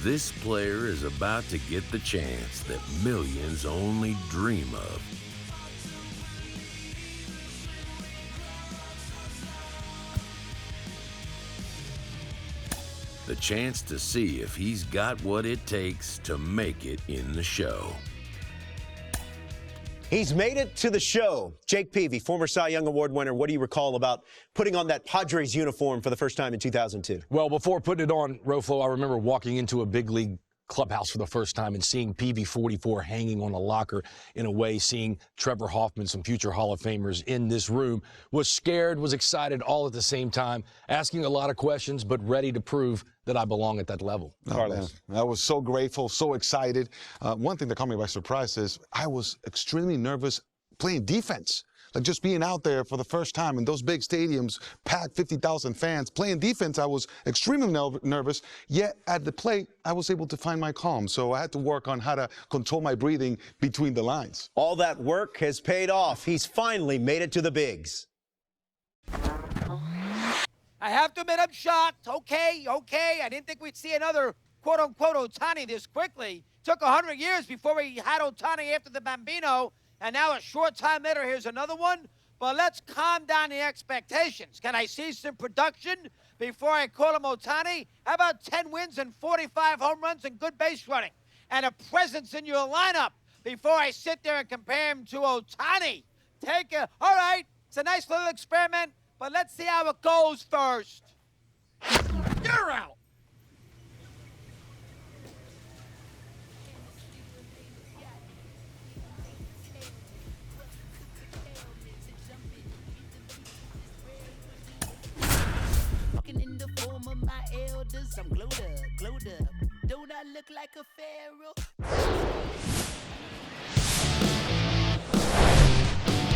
This player is about to get the chance that millions only dream of. The chance to see if he's got what it takes to make it in the show. He's made it to the show. Jake Peavy, former Cy Young Award winner. What do you recall about putting on that Padres uniform for the first time in 2002? Well, before putting it on, Roflo, I remember walking into a big league clubhouse for the first time and seeing PV 44 hanging on a locker. In a way, seeing Trevor Hoffman, some future Hall of Famers in this room. Was scared, was excited all at the same time, asking a lot of questions, but ready to prove that I belong at that level. Carlos. I was so grateful, so excited. One thing that caught me by surprise is I was extremely nervous playing defense. Like just being out there for the first time in those big stadiums, packed 50,000 fans, playing defense, I was extremely nervous. Yet at the plate, I was able to find my calm. So I had to work on how to control my breathing between the lines. All that work has paid off. He's finally made it to the bigs. I have to admit I'm shocked. Okay. I didn't think we'd see another quote-unquote Ohtani this quickly. Took 100 years before we had Ohtani after the Bambino. And now a short time later, here's another one. But let's calm down the expectations. Can I see some production before I call him Ohtani? How about 10 wins and 45 home runs and good base running? And a presence in your lineup before I sit there and compare him to Ohtani? All right, it's a nice little experiment, but let's see how it goes first. You're out. In the form of my elders, I'm glowed up. Don't I look like a pharaoh?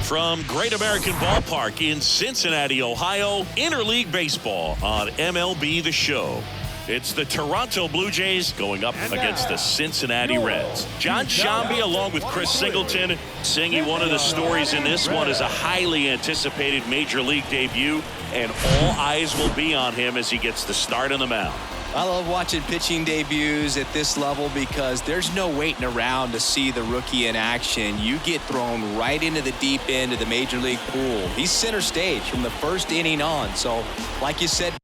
From Great American Ballpark in Cincinnati, Ohio, Interleague Baseball on MLB The Show. It's the Toronto Blue Jays going up against the Cincinnati Reds. John Sciambi along with Chris Singleton singing one of the stories in this one is a highly anticipated Major League debut, and all eyes will be on him as he gets the start on the mound. I love watching pitching debuts at this level because there's no waiting around to see the rookie in action. You get thrown right into the deep end of the Major League pool. He's center stage from the first inning on. So, like you said,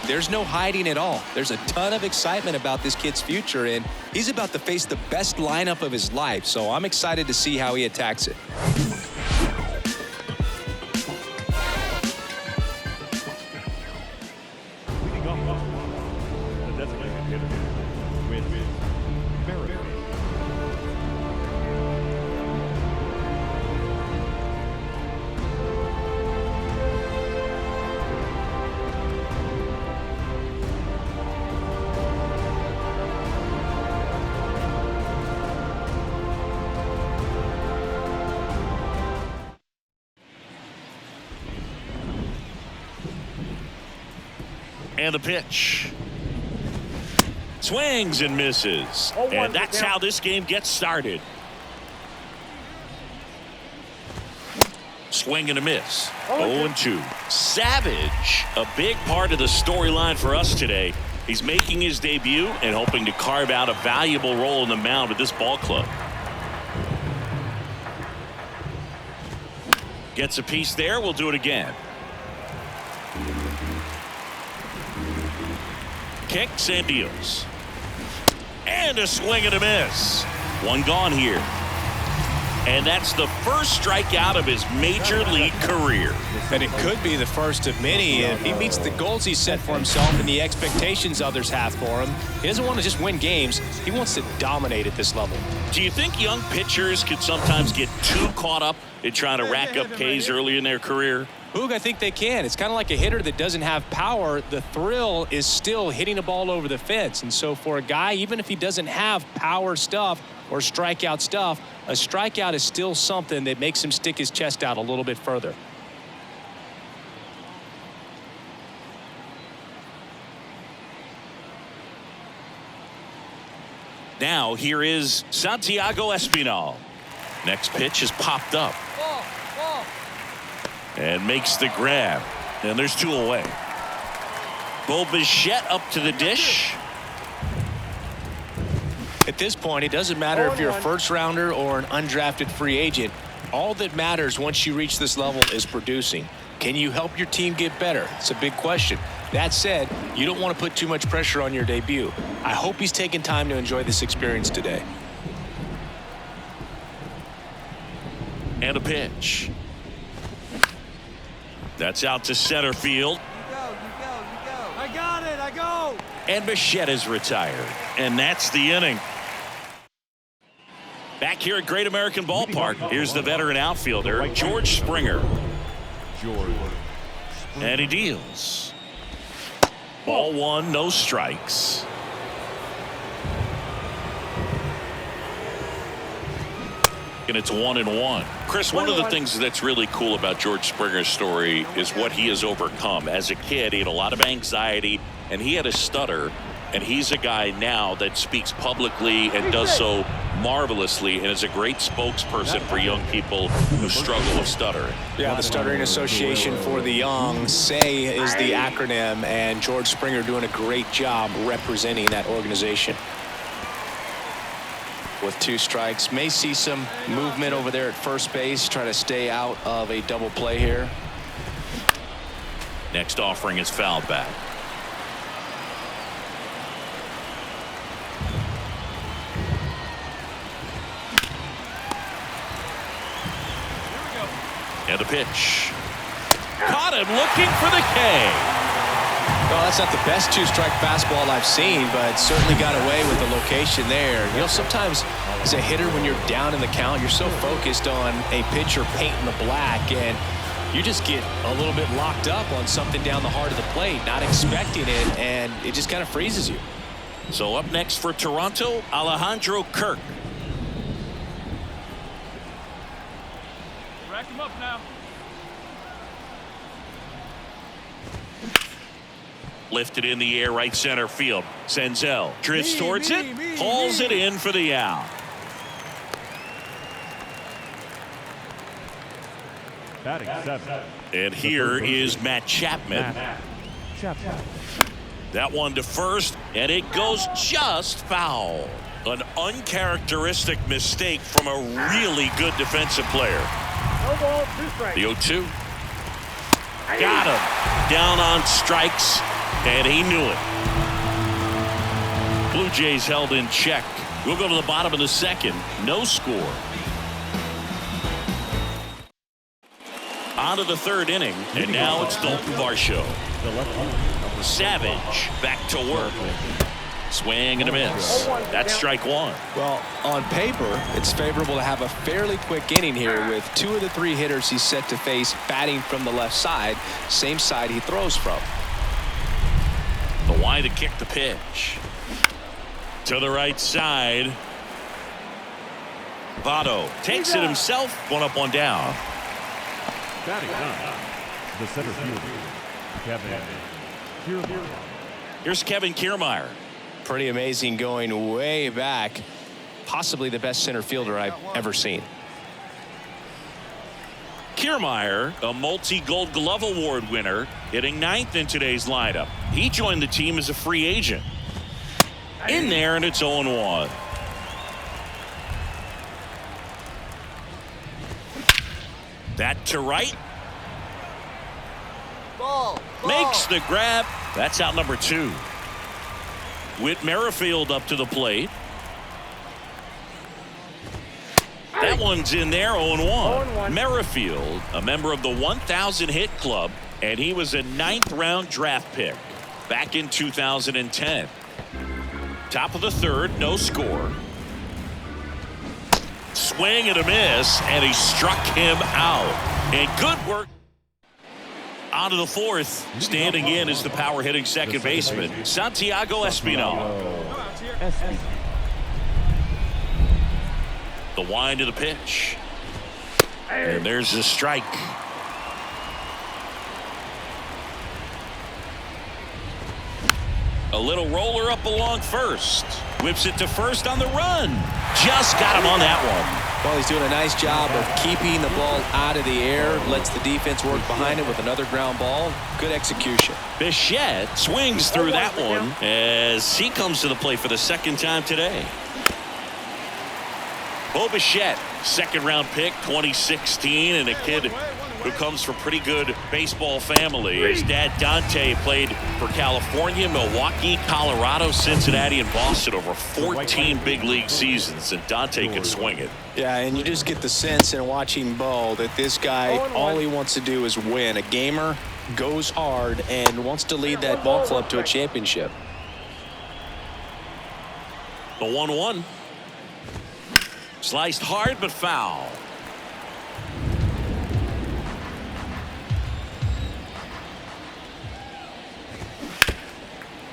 there's no hiding at all. There's a ton of excitement about this kid's future, and he's about to face the best lineup of his life. So I'm excited to see how he attacks it. And the pitch. Swings and misses. And that's how this game gets started. Swing and a miss. 0-2. Savage, a big part of the storyline for us today. He's making his debut and hoping to carve out a valuable role in the mound with this ball club. Gets a piece there. We'll do it again. Kicks and deals. And a swing and a miss. One gone here. And that's the first strikeout of his major league career. And it could be the first of many if he meets the goals he set for himself and the expectations others have for him. He doesn't want to just win games. He wants to dominate at this level. Do you think young pitchers could sometimes get too caught up in trying to rack up Ks early in their career? Boog, I think they can. It's kind of like a hitter that doesn't have power. The thrill is still hitting a ball over the fence. And so for a guy, even if he doesn't have power stuff or strikeout stuff, a strikeout is still something that makes him stick his chest out a little bit further. Now here is Santiago Espinal. Next pitch is popped up. and makes the grab. And there's 2 away. Bo Bichette up to the dish. At this point, it doesn't matter if you're a first-rounder or an undrafted free agent. All that matters once you reach this level is producing. Can you help your team get better? It's a big question. That said, you don't want to put too much pressure on your debut. I hope he's taking time to enjoy this experience today. And a pitch. That's out to center field. You go. I got it. I go. And Bichette is retired. And that's the inning. Back here at Great American Ballpark, here's the veteran outfielder, George Springer. And he deals. Ball 1, no strikes. And it's 1-1. Chris, one of the things that's really cool about George Springer's story is what he has overcome. As a kid, he had a lot of anxiety, and he had a stutter. And he's a guy now that speaks publicly and does so marvelously and is a great spokesperson for young people who struggle with stuttering. Yeah, the Stuttering Association for the Young, SAY is the acronym, and George Springer doing a great job representing that organization. With 2 strikes, may see some movement over there at first base, try to stay out of a double play here. Next offering is fouled back. And a pitch. Caught him looking for the K. Well, that's not the best 2-strike fastball I've seen, but certainly got away with the location there. You know, sometimes as a hitter, when you're down in the count, you're so focused on a pitcher painting the black, and you just get a little bit locked up on something down the heart of the plate, not expecting it, and it just kind of freezes you. So up next for Toronto, Alejandro Kirk. Rack him up now. Lifted in the air, right center field. Senzel drifts towards it, hauls it in for the out. Batting 7. And here is Matt Chapman. That one to first, and it goes just foul. An uncharacteristic mistake from a really good defensive player. No ball, 2 strikes. The 0-2. Got him. Down on strikes, and he knew it. Blue Jays held in check. We'll go to the bottom of the second. No score. On to the 3rd inning, and now it's Dalton Varsho. Savage back to work. Swing and a miss. That's strike 1. Well, on paper, it's favorable to have a fairly quick inning here with 2 of the 3 hitters he's set to face batting from the left side, same side he throws from. The wide to kick the pitch. To the right side. Votto takes it himself. 1 up, 1 down. Batting 9. The center fielder, Kevin Kiermaier. Here's Kevin Kiermaier. Pretty amazing, going way back. Possibly the best center fielder I've ever seen. Kiermaier, a multi-Gold Glove Award winner, hitting 9th in today's lineup. He joined the team as a free agent. In there, and it's 0-1. That to right. Ball. Makes the grab. That's out number 2. Whit Merrifield up to the plate. That one's in there, 0-1. Merrifield, a member of the 1,000 hit club, and he was a 9th round draft pick back in 2010. Top of the 3rd, no score. Swing and a miss, and he struck him out. And good work. On to the 4th. Standing in is the power hitting second baseman, Santiago Espinal. The wind to the pitch. And there's a strike. A little roller up along first. Whips it to first on the run. Just got him on that one. Well, he's doing a nice job of keeping the ball out of the air, lets the defense work behind it with another ground ball. Good execution. Bichette swings through that one as he comes to the plate for the second time today. Bo Bichette, second-round pick, 2016, and a kid who comes from pretty good baseball family. His dad, Dante, played for California, Milwaukee, Colorado, Cincinnati, and Boston over 14 big league seasons, and Dante can swing it. Yeah, and you just get the sense in watching Bo that this guy, all he wants to do is win. A gamer, goes hard, and wants to lead that ball club to a championship. The 1-1. Sliced hard, but foul.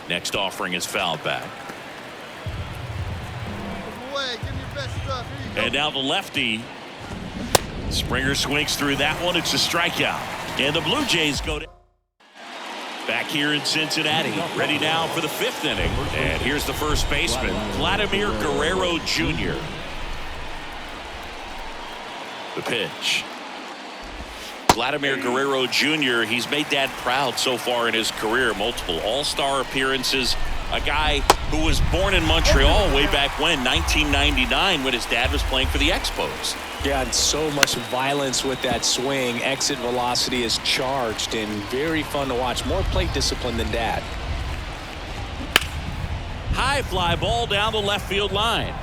Next offering is fouled back. And now the lefty. Springer swings through that one. It's a strikeout. And the Blue Jays go to back here in Cincinnati. Ready now for the 5th inning. And here's the first baseman, Vladimir Guerrero Jr. The pitch. Vladimir Guerrero Jr., he's made Dad proud so far in his career. Multiple all-star appearances. A guy who was born in Montreal way back when, 1999, when his dad was playing for the Expos. Yeah, and so much violence with that swing. Exit velocity is charged and very fun to watch. More plate discipline than Dad. High fly ball down the left field line.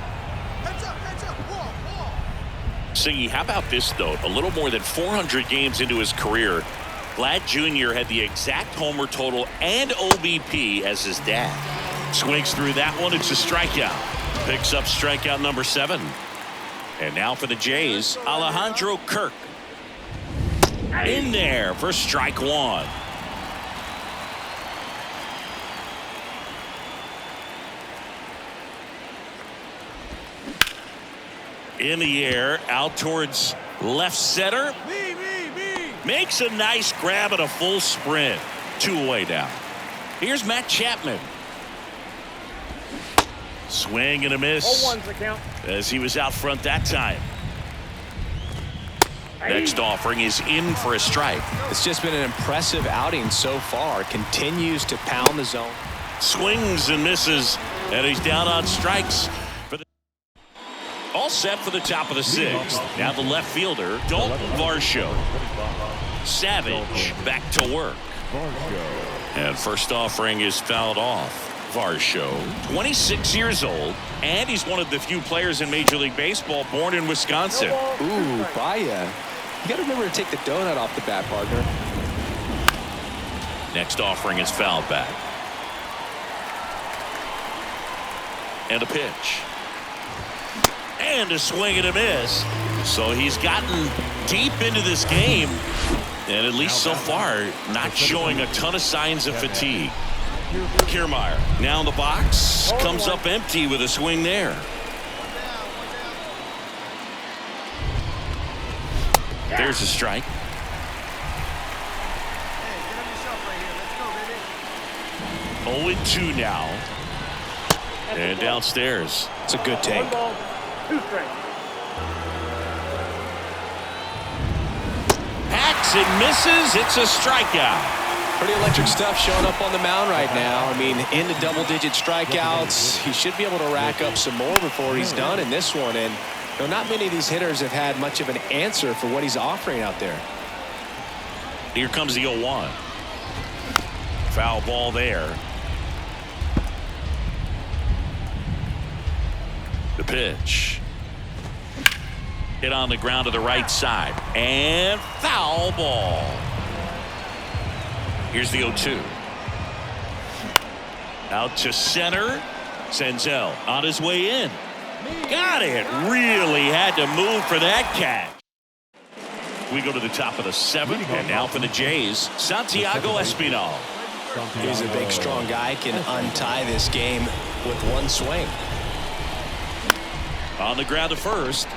Siggy, how about this, though? A little more than 400 games into his career, Vlad Jr. had the exact homer total and OBP as his dad. Swings through that one. It's a strikeout. Picks up strikeout number 7. And now for the Jays, Alejandro Kirk. In there for strike 1. In the air, out towards left center. Makes a nice grab at a full sprint. 2 away now. Here's Matt Chapman. Swing and a miss as he was out front that time. Next offering is in for a strike. It's just been an impressive outing so far. Continues to pound the zone. Swings and misses, and he's down on strikes. All set for the top of the 6th. Now the left fielder, Dalton Varsho. Savage back to work. And first offering is fouled off. Varsho, 26 years old, and he's one of the few players in Major League Baseball born in Wisconsin. Ooh, Baya. You got to remember to take the donut off the bat, partner. Next offering is fouled back. And a pitch. And a swing and a miss. So he's gotten deep into this game, and at least so far, not showing a ton of signs of fatigue. Kiermaier now in the box, comes up empty with a swing there. There's a strike. Hey, 0-2 now. And downstairs. It's a good take. 2 strikes. Hacks and misses. It's a strikeout. Pretty electric stuff showing up on the mound right now. I mean, into double-digit strikeouts. He should be able to rack up some more before he's done in this one. And you know, not many of these hitters have had much of an answer for what he's offering out there. Here comes the 0-1. Foul ball there. The pitch. Hit on the ground to the right side. And foul ball. Here's the 0-2. Out to center. Senzel on his way in. Got it. Really had to move for that catch. We go to the top of the 7th. And now for the Jays, Santiago Espinal. He's a big, strong guy. Can untie this game with one swing. On the ground to first.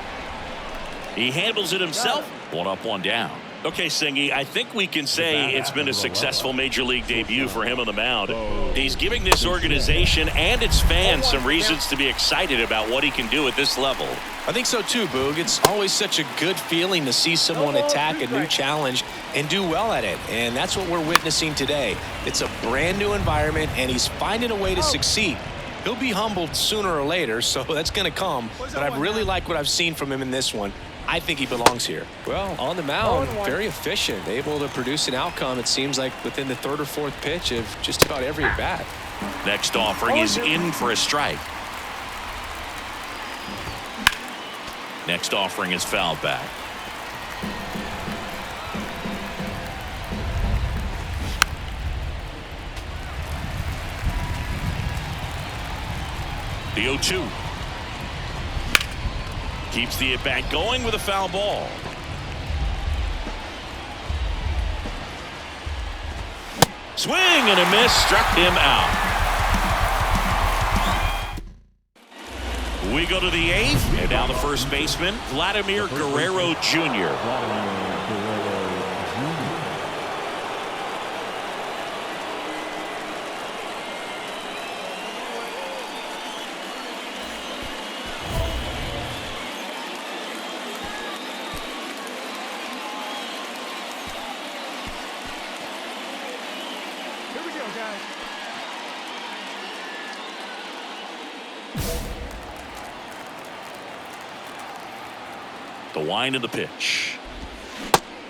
He handles it himself. 1 up, 1 down. Okay, Singy, I think we can say it's been a successful Major League debut for him on the mound. He's giving this organization and its fans some reasons to be excited about what he can do at this level. I think so too, Boog. It's always such a good feeling to see someone attack a new challenge and do well at it. And that's what we're witnessing today. It's a brand new environment, and he's finding a way to succeed. He'll be humbled sooner or later, so that's going to come. But I really like what I've seen from him in this one. I think he belongs here. Well, on the mound, very efficient, able to produce an outcome, it seems like, within the third or fourth pitch of just about every at-bat. Next offering is in for a strike. Next offering is fouled back. The 0-2. Keeps the at-bat going with a foul ball. Swing and a miss, struck him out. We go to the 8th, and now the first baseman, Vladimir Guerrero Jr. The wind of the pitch.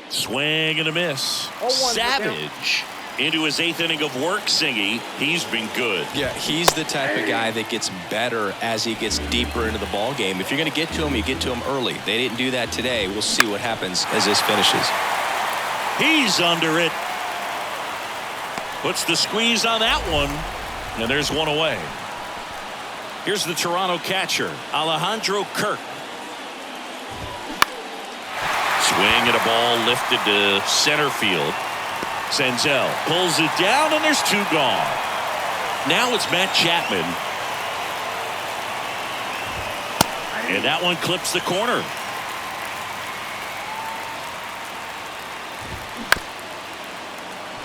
Swing and a miss. Savage into his 8th inning of work, Singy. He's been good. Yeah, he's the type of guy that gets better as he gets deeper into the ball game. If you're going to get to him, you get to him early. They didn't do that today. We'll see what happens as this finishes. He's under it. Puts the squeeze on that one. And there's one away. Here's the Toronto catcher, Alejandro Kirk. Swing and a ball lifted to center field. Senzel pulls it down, and there's 2 gone. Now it's Matt Chapman. And that one clips the corner.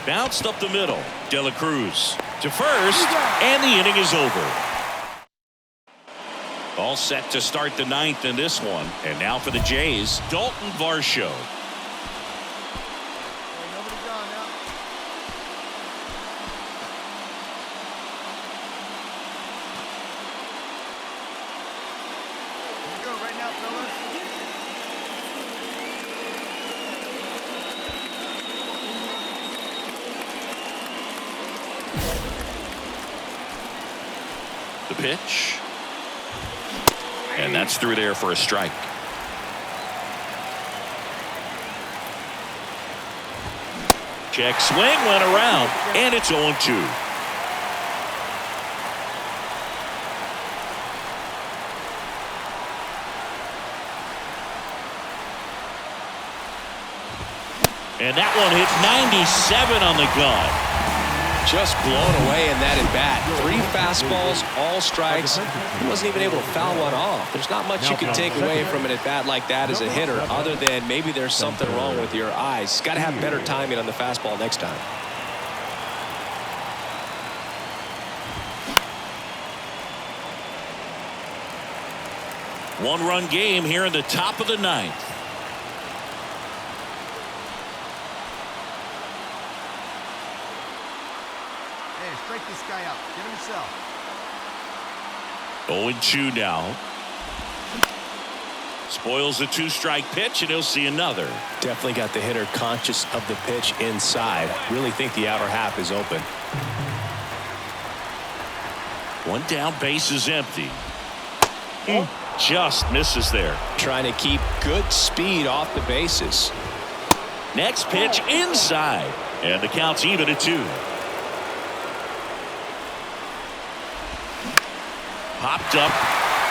Bounced up the middle. De La Cruz to first, and the inning is over. All set to start the 9th in this one. And now for the Jays, Dalton Varsho. The pitch. And that's through there for a strike. Check swing went around, and it's 0-2. And that one hit 97 on the gun. Just blown away in that at-bat. 3 fastballs, all strikes. He wasn't even able to foul one off. There's not much you can take away from an at-bat like that as a hitter, other than maybe there's something wrong with your eyes. Got to have better timing on the fastball next time. One-run game here in the top of the 9th. Strike this guy out. Get himself. 0-2 now. Spoils the 2-strike pitch, and he'll see another. Definitely got the hitter conscious of the pitch inside. Really think the outer half is open. 1 down, base is empty. Just misses there. Trying to keep good speed off the bases. Next pitch inside, and the count's even at 2. Popped up,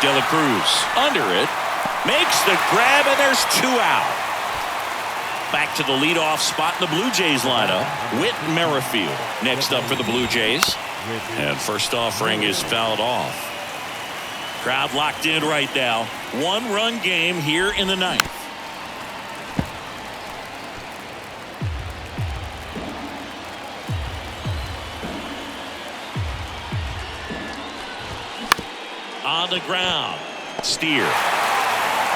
De La Cruz under it, makes the grab, and there's 2 out. Back to the leadoff spot in the Blue Jays lineup, Whit Merrifield next up for the Blue Jays. And first offering is fouled off. Crowd locked in right now. 1-run game here in the 9th. the ground. Steer.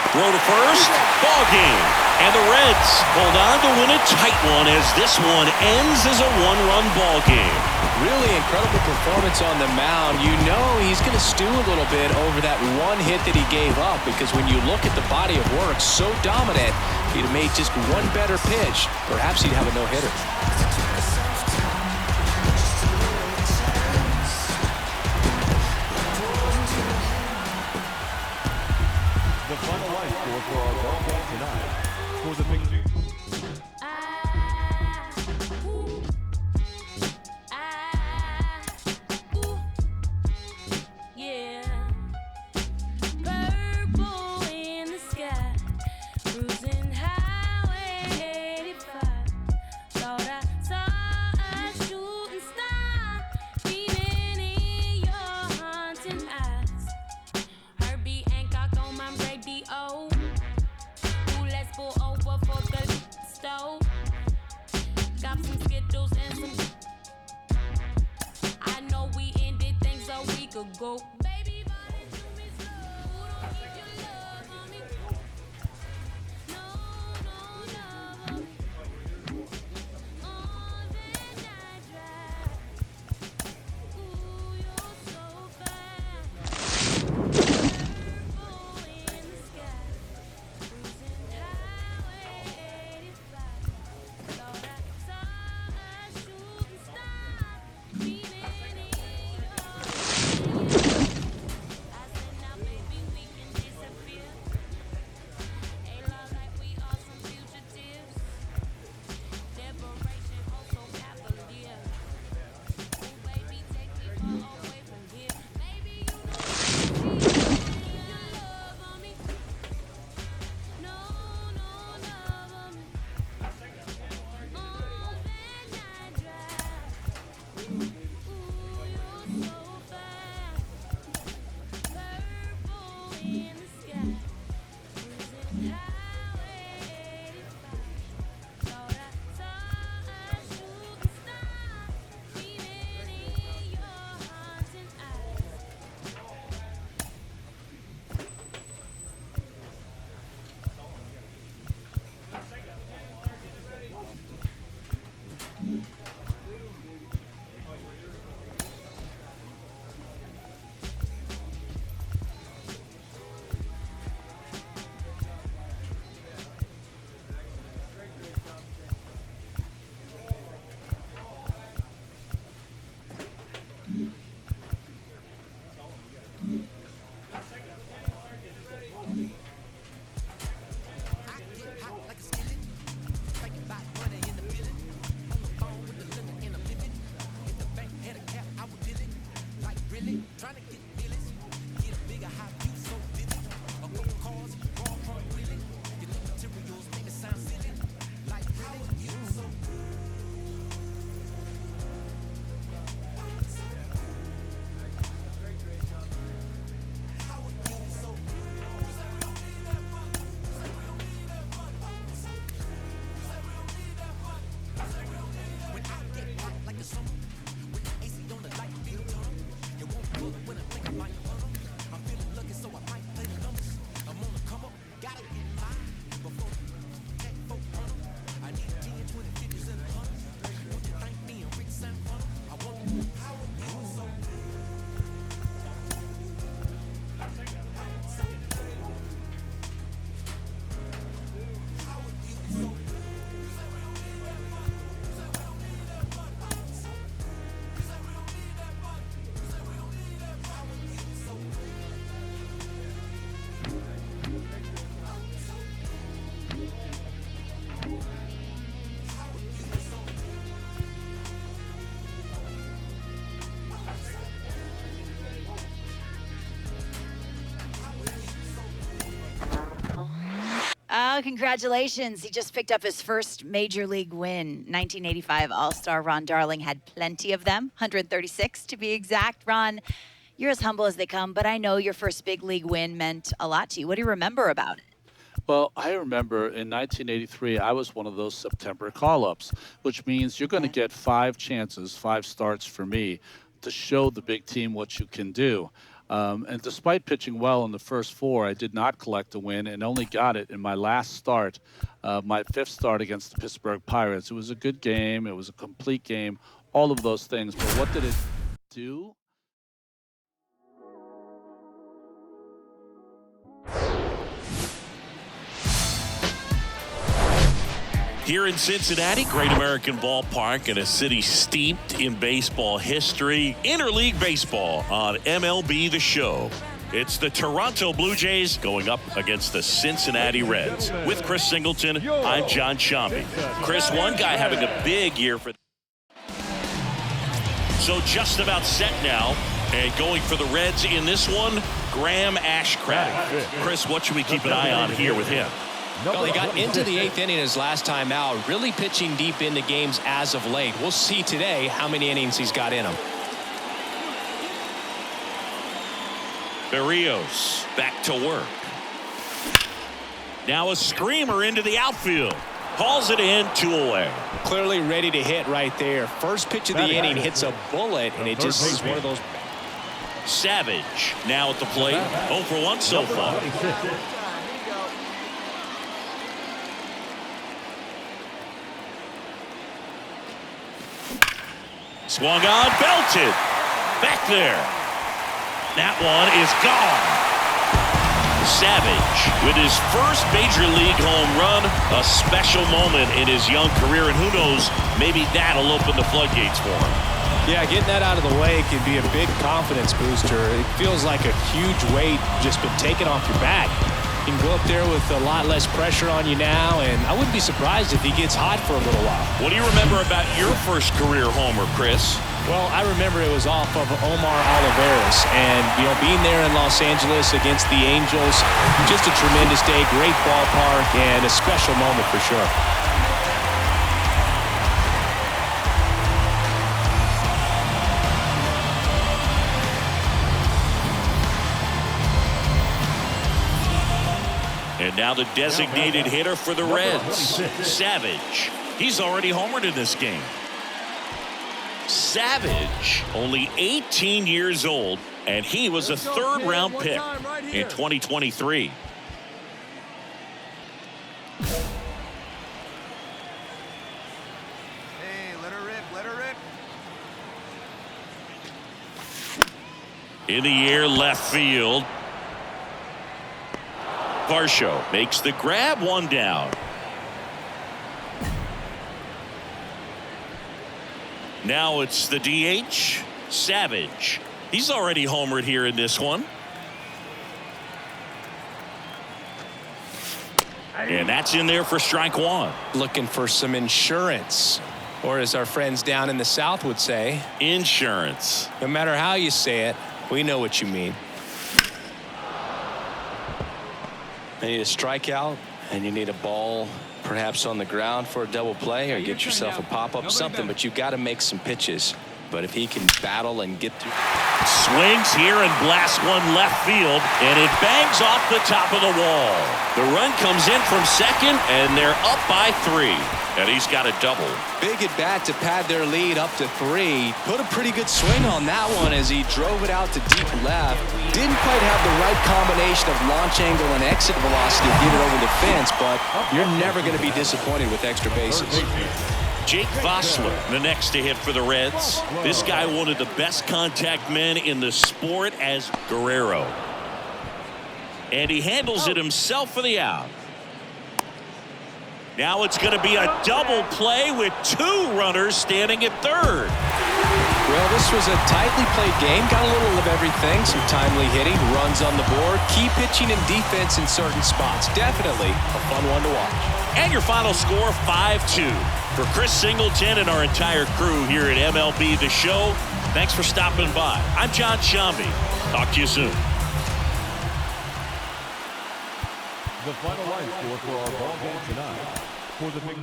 Throw to first. Ball game. And the Reds hold on to win a tight one as this one ends as a one-run ball game. Really incredible performance on the mound. You know he's going to stew a little bit over that one hit that he gave up, because when you look at the body of work, so dominant, if he'd have made just one better pitch, perhaps he'd have a no-hitter. The final line score for our ball game tonight. For the big two. Go. Oh, congratulations. He just picked up his first major league win. 1985 All-Star Ron Darling had plenty of them, 136 to be exact. Ron, you're as humble as they come, but I know your first big league win meant a lot to you. What do you remember about it? Well, I remember in 1983, I was one of those September call-ups, which means you're going to get 5 chances, 5 starts for me to show the big team what you can do. And despite pitching well in the first 4, I did not collect a win and only got it in my last start, my 5th start against the Pittsburgh Pirates. It was a good game. It was a complete game, all of those things. But what did it do? Here in Cincinnati, Great American Ballpark, in a city steeped in baseball history, interleague baseball on MLB The Show. It's the Toronto Blue Jays going up against the Cincinnati Reds. With Chris Singleton, I'm John Shambi. Chris, one guy having a big year for. So just about set now, and going for the Reds in this one, Graham Ashcraft. Chris, what should we keep an eye on here with him? Well, he got into the 8th inning his last time out, really pitching deep into games as of late. We'll see today how many innings he's got in him. Berrios back to work. Now a screamer into the outfield. Hauls it in, 2 away. Clearly ready to hit right there. First pitch of the inning hits a bullet, and it just is one of those. Savage now at the plate. 0 for 1 so far. Swung on, belted. Back there. That one is gone. Savage with his first major league home run. A special moment in his young career, and who knows, maybe that'll open the floodgates for him. Yeah, getting that out of the way can be a big confidence booster. It feels like a huge weight just been taken off your back. You can go up there with a lot less pressure on you now, and I wouldn't be surprised if he gets hot for a little while. What do you remember about your first career homer, Chris? Well, I remember it was off of Omar Oliveras, and being there in Los Angeles against the Angels, just a tremendous day, great ballpark, and a special moment for sure. And now the designated hitter for the Reds, Savage. He's already homered in this game. Savage, only 18 years old, and he was a 3rd-round pick in 2023. Hey, let her rip, let her rip. In the air, left field. Varsho makes the grab, 1 down. Now it's the DH, Savage. He's already homered here in this one. And that's in there for strike 1. Looking for some insurance, or as our friends down in the South would say, insurance. No matter how you say it, we know what you mean. You need a strikeout, and you need a ball perhaps on the ground for a double play, or get yourself a pop-up, something, but you got to make some pitches. But if he can battle and get through. Swings here and blasts one left field, and it bangs off the top of the wall. The run comes in from second, and they're up by 3. And he's got a double. Big at bat to pad their lead up to 3. Put a pretty good swing on that one as he drove it out to deep left. Didn't quite have the right combination of launch angle and exit velocity to get it over the fence, but you're never going to be disappointed with extra bases. Jake Vossler, the next to hit for the Reds. This guy, one of the best contact men in the sport as Guerrero. And he handles it himself for the out. Now it's going to be a double play with 2 runners standing at 3rd. Well, this was a tightly played game. Got a little of everything. Some timely hitting, runs on the board, key pitching and defense in certain spots. Definitely a fun one to watch. And your final score, 5-2. For Chris Singleton and our entire crew here at MLB The Show, thanks for stopping by. I'm John Shambi. Talk to you soon. The final line score for our ball game tonight. For the big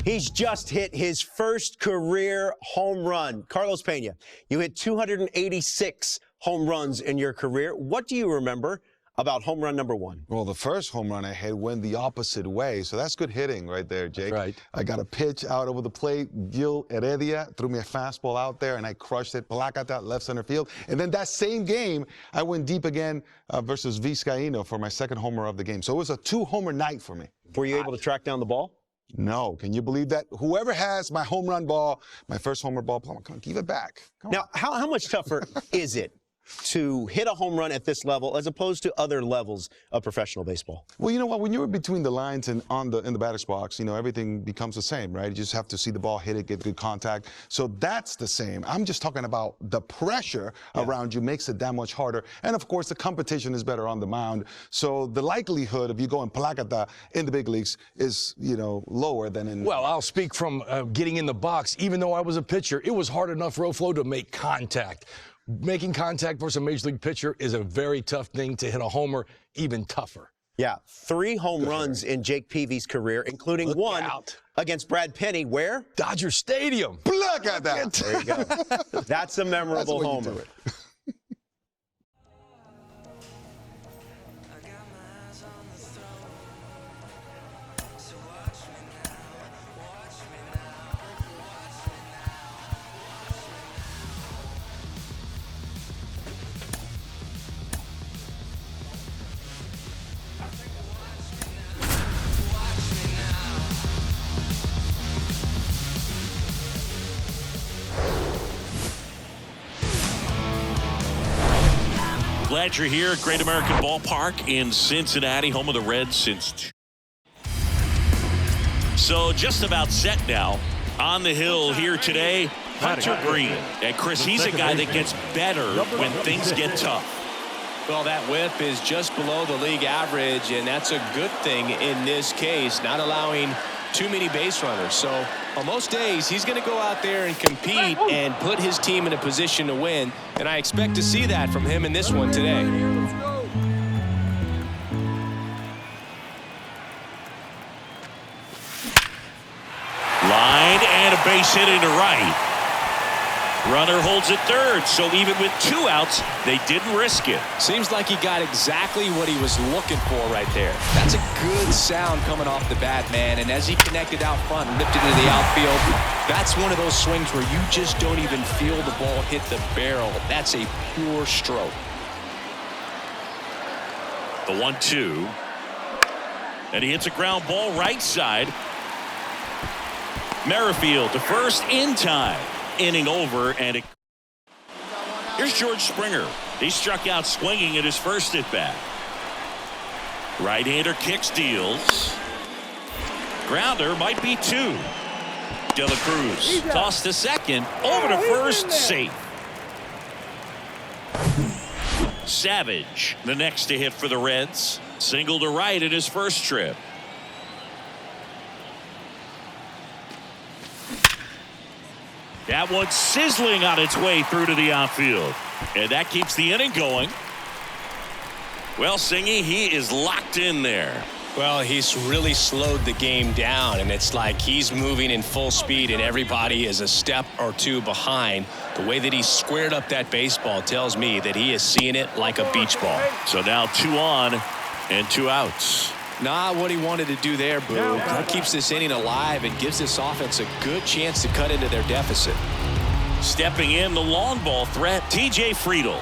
He's just hit his first career home run. Carlos Pena, you hit 286 home runs in your career. What do you remember about home run number 1? Well, the first home run I hit went the opposite way, so that's good hitting right there, Jake. That's right. I got a pitch out over the plate. Gil Heredia threw me a fastball out there, and I crushed it. Placata, left center field. And then that same game, I went deep again versus Vizcaíno for my second homer of the game. So it was a 2-homer night for me. Were you able to track down the ball? No. Can you believe that? Whoever has my home run ball, my first homer ball, come on, give it back. Come now, how much tougher is it to hit a home run at this level as opposed to other levels of professional baseball? Well, you know what? When you're between the lines and in the batter's box, you know, everything becomes the same, right? You just have to see the ball, hit it, get good contact. So that's the same. I'm just talking about the pressure around you makes it that much harder. And, of course, the competition is better on the mound. So the likelihood of you going Placata in the big leagues is, you know, lower than in... Well, I'll speak from getting in the box. Even though I was a pitcher, it was hard enough, Roflo, to make contact. Making contact versus a major league pitcher is a very tough thing. To hit a homer, even tougher. Yeah, 3 home runs in Jake Peavy's career, including one against Brad Penny. Where? Dodger Stadium. Look at that. There you go. That's a memorable homer. Glad you're here at Great American Ballpark in Cincinnati, home of the Reds since. So just about set now. On the hill here today, Hunter Green. And Chris, he's a guy that gets better when things get tough. Well, that whip is just below the league average, and that's a good thing in this case, not allowing too many base runners. So on most days, he's going to go out there and compete and put his team in a position to win. And I expect to see that from him in this one today. Line and a base hit into right. Runner holds at third, so even with 2 outs, they didn't risk it. Seems like he got exactly what he was looking for right there. That's a good sound coming off the bat, man. And as he connected out front and lifted into the outfield, that's one of those swings where you just don't even feel the ball hit the barrel. That's a pure stroke. The 1-2. And he hits a ground ball right side. Merrifield to first in time. Inning over, and here's George Springer. He struck out swinging at his first at bat. Right-hander kicks, deals. Grounder might be 2. De La Cruz tossed to second, over to first, safe. Savage, the next to hit for the Reds. Single to right at his first trip. That one's sizzling on its way through to the outfield. And that keeps the inning going. Well, Singy, he is locked in there. Well, he's really slowed the game down, and it's like he's moving in full speed, and everybody is a step or 2 behind. The way that he squared up that baseball tells me that he is seeing it like a beach ball. So now 2 on and 2 outs. Not what he wanted to do there, Boo. That keeps this inning alive and gives this offense a good chance to cut into their deficit. Stepping in, the long ball threat, TJ Friedel.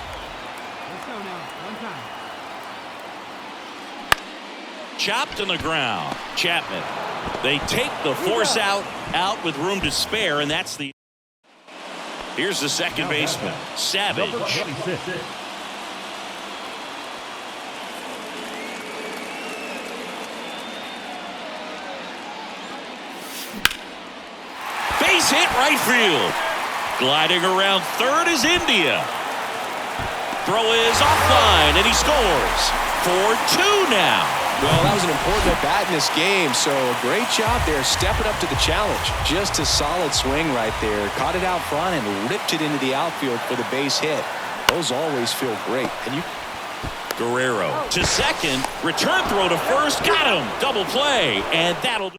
Chopped on the ground. Chapman. They take the force out with room to spare, and that's the. Here's the second baseman, Savage. Base hit right field. Gliding around third is India. Throw is offline, and he scores. 4-2 now. Well, that was an important at-bat in this game, so a great job there stepping up to the challenge. Just a solid swing right there. Caught it out front and ripped it into the outfield for the base hit. Those always feel great. And you. Guerrero to second. Return throw to first. Got him. Double play, and that'll do.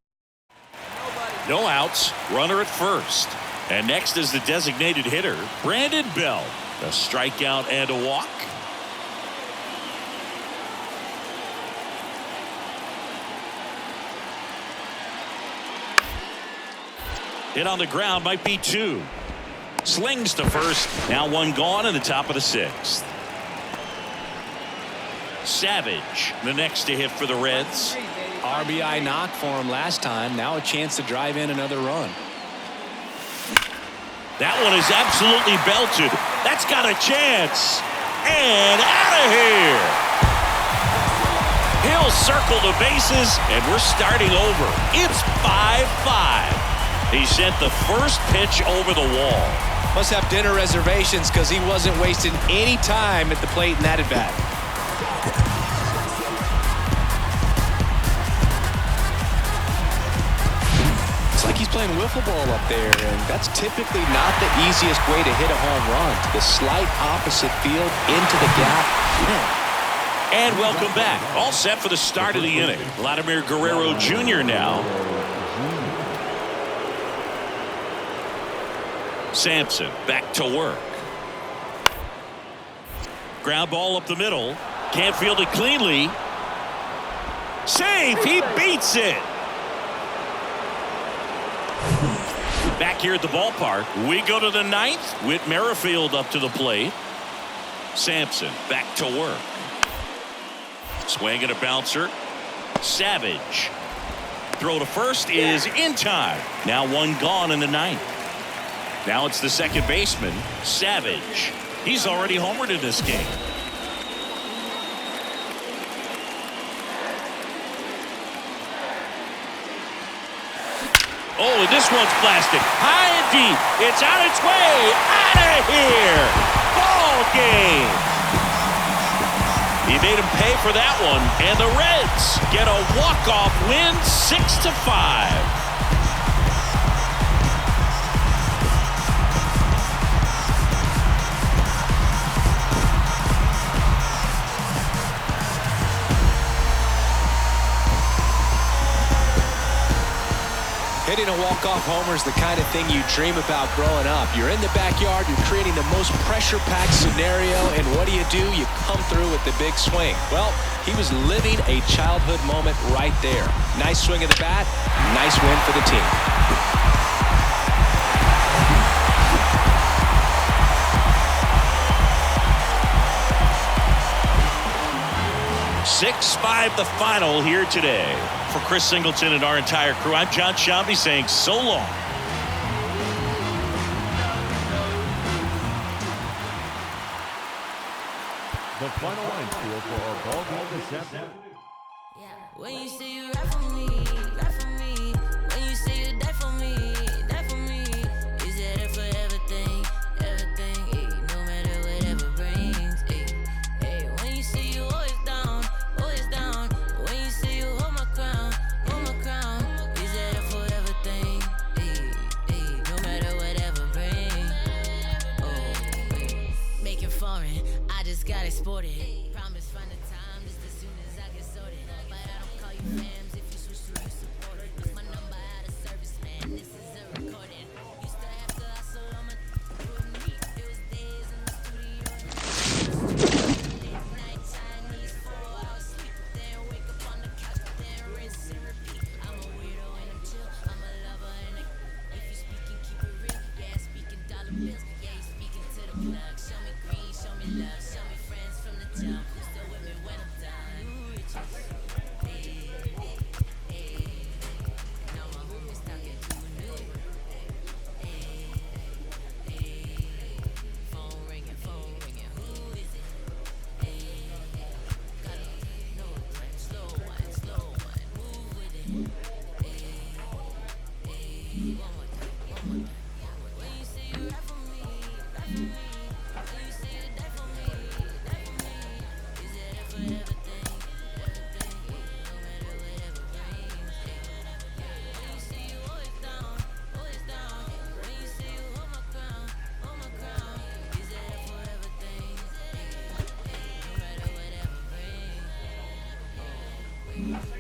No outs. Runner at first. And next is the designated hitter, Brandon Bell. A strikeout and a walk. Hit on the ground, might be 2. Slings to first. Now 1 gone in the top of the 6th. Savage, the next to hit for the Reds. RBI knock for him last time. Now a chance to drive in another run. That one is absolutely belted. That's got a chance. And out of here. He'll circle the bases, and we're starting over. It's 5-5. He sent the first pitch over the wall. Must have dinner reservations because he wasn't wasting any time at the plate in that at-bat. It's like he's playing wiffle ball up there, and that's typically not the easiest way to hit a home run. To the slight opposite field, into the gap. And welcome back. All set for the start of the inning. Vladimir Guerrero Jr. now. Sampson back to work. Ground ball up the middle. Can't field it cleanly. Safe. He beats it. Back here at the ballpark, we go to the 9th with Merrifield up to the plate. Sampson back to work. Swing and a bouncer. Savage. Throw to first is in time. Now 1 gone in the 9th. Now it's the second baseman, Savage. He's already homered in this game. Oh, and this one's blasted. High and deep. It's on its way. Out of here. Ball game. He made him pay for that one. And the Reds get a walk-off win, 6-5. Hitting a walk-off homer is the kind of thing you dream about growing up. You're in the backyard, you're creating the most pressure-packed scenario, and what do? You come through with the big swing. Well, he was living a childhood moment right there. Nice swing of the bat, nice win for the team. (6-5) the final here today. For Chris Singleton and our entire crew, I'm John Shambi saying so long. The final line score for our ball game this afternoon. When you say you rap for me, rap for me. When you say you die for me, die for me. Is that a forever thing, everything? No matter whatever brings. When you say you always down, always down. When you say you hold my crown, hold my crown. Is that a forever thing? No matter whatever brings. Make it foreign, I just got exported. Promise find the time just as soon as I get sorted. But I don't call you fams if you switch to you support it. My number out of service, man, this is a recording. Used to have to hustle on my me. It was days in the studio. Late night Chinese, 4 hours sleep. Then wake up on the couch, then rinse and repeat. I'm a weirdo and I'm chill. I'm a lover and if you speaking, keep it real. Yeah, speaking dollar bills. Yeah, you speaking to the plug. Show me green, show me love, show me friends from the jump. Who's still with me when I'm done? New riches. Now my homies talking who knew. Phone ringing, who is it? Gotta know it, slow one, move with it. One more time. When you say you rap for me, rap for me. When you say you die for me, die for me. Is it a forever thing, everything? No matter whatever brings. When you say you always down, always down. When you say you hold my crown, is it a forever thing? No matter whatever brings.